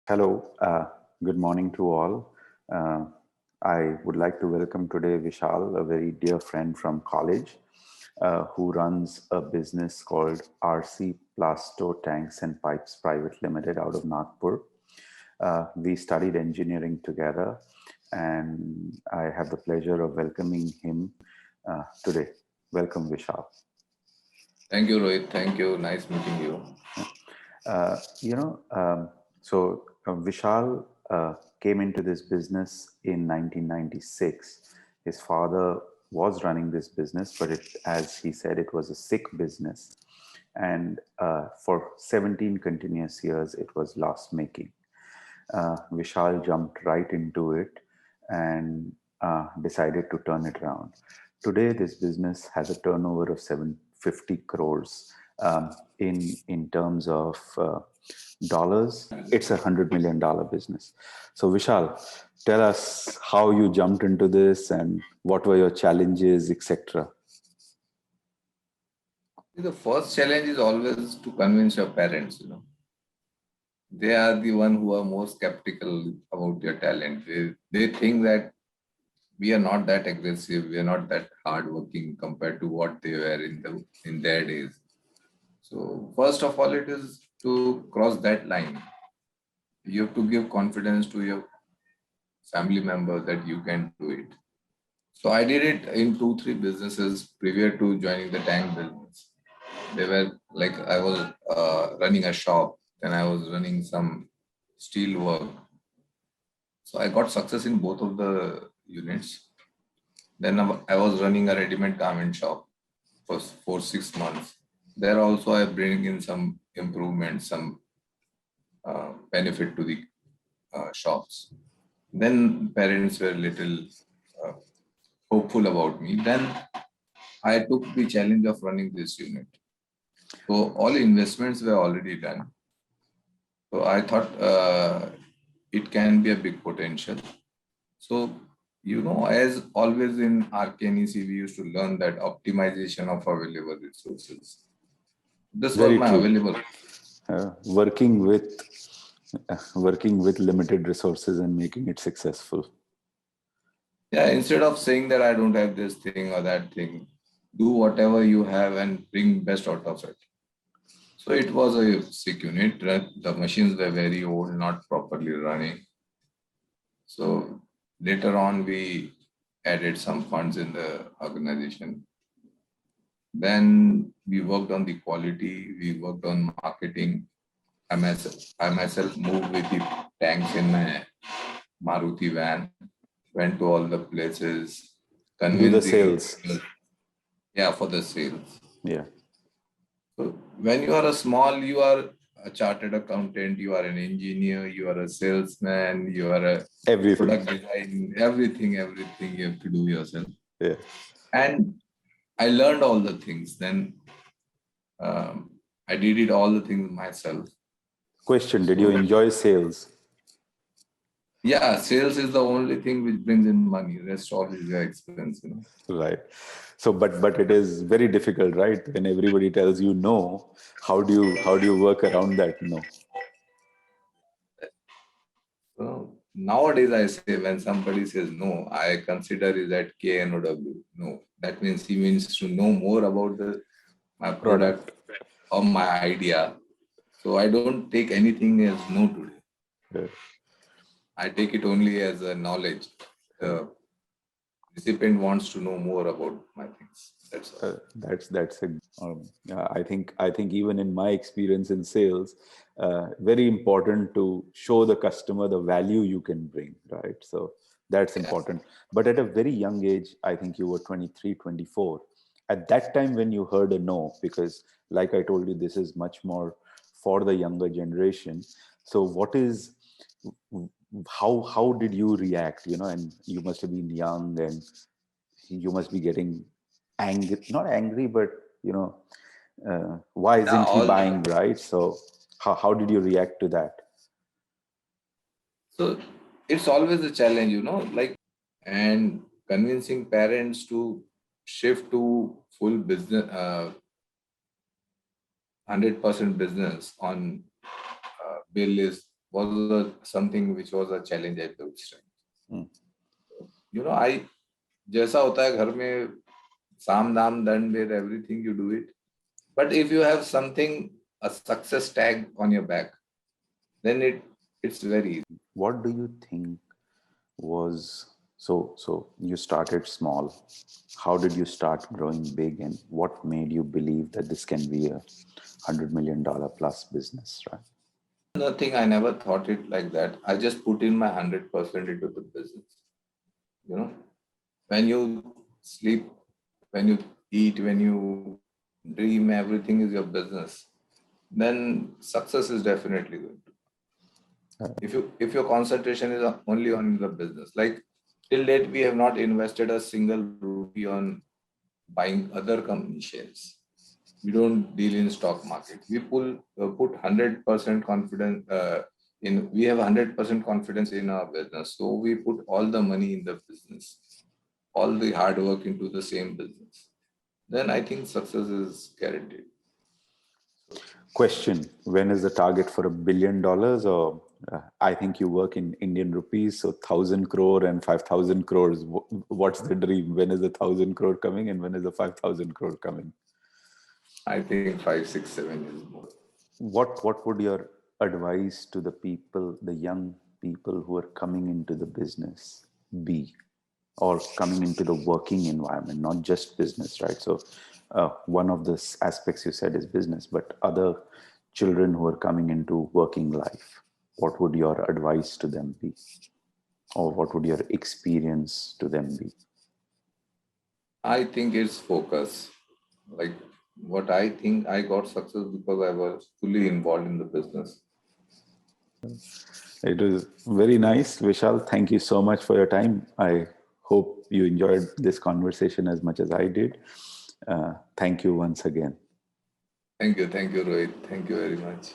Hello, good morning to all. Uh, I would like to welcome today Vishal, a very dear friend from college, who runs a business called RC Plasto Tanks and Pipes Private Limited out of Nagpur. We studied engineering together, and I have the pleasure of welcoming him today. Welcome, Vishal. Thank you, Rohit. Thank you. Nice meeting you. Uh, you know, um, Vishal came into this business in 1996. His father was running this business, but as he said, it was a sick business. And for 17 continuous years, it was loss making. Vishal jumped right into it and decided to turn it around. Today, this business has a turnover of 750 crores. In terms of dollars, it's $100 million business. So, Vishal, tell us how you jumped into this and what were your challenges, etc. The first challenge is always to convince your parents. They are the one who are most skeptical about your talent. They think that we are not that aggressive, we are not that hardworking compared to what they were in their days. So first of all, it is to cross that line. You have to give confidence to your family members that you can do it. So I did it in two, three businesses prior to joining the tank business. They were like I was running a shop, then I was running some steel work. So I got success in both of the units. Then I was running a ready-made garment shop for 6 months. There also I bring in some improvements, some benefit to the shops. Then parents were little uh, hopeful about me. Then I took the challenge of running this unit. So all investments were already done. So I thought it can be a big potential. So, as always in RKNEC, we used to learn that optimization of available resources. This was Very my true. available. Working with limited resources and making it successful. Yeah, instead of saying that I don't have this thing or that thing, do whatever you have and bring best out of it. So it was a sick unit. The machines were very old, not properly running. So later on, we added some funds in the organization. Then we worked on the quality, we worked on marketing. I myself moved with the tanks in my Maruti van, went to all the places, To do convinced the the sales. yeah, for the sales. Yeah. So when you are a small, you are a chartered accountant, you are an engineer, you are a salesman, you are a Everything. product design, everything you have to do yourself. Yeah. And I learned all the things. Then I did it all the things myself. Question: did you So enjoy sales? yeah, sales is the only thing which brings in money. Rest all is your expense. Right. So, but it is very difficult, right? When everybody tells you no, how do you work around that no? So nowadays I say when somebody says no, I consider is at KNOW. No. That means he means to know more about the my product Product. or my idea. So I don't take anything as no today. Yeah. I take it only as a knowledge. Yeah. The recipient wants to know more about my things. That's all. That's a. I think even in my experience in sales, very important to show the customer the value you can bring, right? So that's Yeah. important. But at a very young age, I think you were 23, 24. At that time, when you heard a no, because like I told you, this is much more for the younger generation. So what is how did you react? And you must have been young and you must be getting angry, not angry, but why Yeah, isn't he all buying, right? So how did you react to that? so it's always a challenge, like and convincing parents to shift to full business 100% business on bill is was something which was a challenge at those time. जैसा होता है घर में साम दाम दंड भेद everything you do it, but if you have something, a success tag on your back, then it's very easy. What do you think was so you started small? How did you start growing big, and what made you believe that this can be a $100 million plus business, right? Nothing, I never thought it like that. I just put in my 100% into the business. When you sleep, when you eat, when you dream, everything is your business. Then success is definitely going to. If your concentration is only on the business, like till date, we have not invested a single rupee on buying other company shares. We don't deal in stock market. We put 100% confidence we have 100% confidence in our business. So we put all the money in the business, all the hard work into the same business. Then I think success is guaranteed. Question: when is the target for $1 billion? Or I think you work in Indian rupees, so 1,000 crore and 5,000 crores. What's the dream? When is the 1,000 crore coming, and when is the 5,000 crore coming? I think 5, 6, 7 is more. What would your advice to the people, the young people who are coming into the business be, or coming into the working environment, not just business, right? So one of the aspects you said is business, but other children who are coming into working life, what would your advice to them be? Or what would your experience to them be? I think it's focus. Like what I think, I got success because I was fully involved in the business. It was very nice, Vishal. Thank you so much for your time. I hope you enjoyed this conversation as much as I did. Thank you once again. Thank you, Rohit. Thank you very much.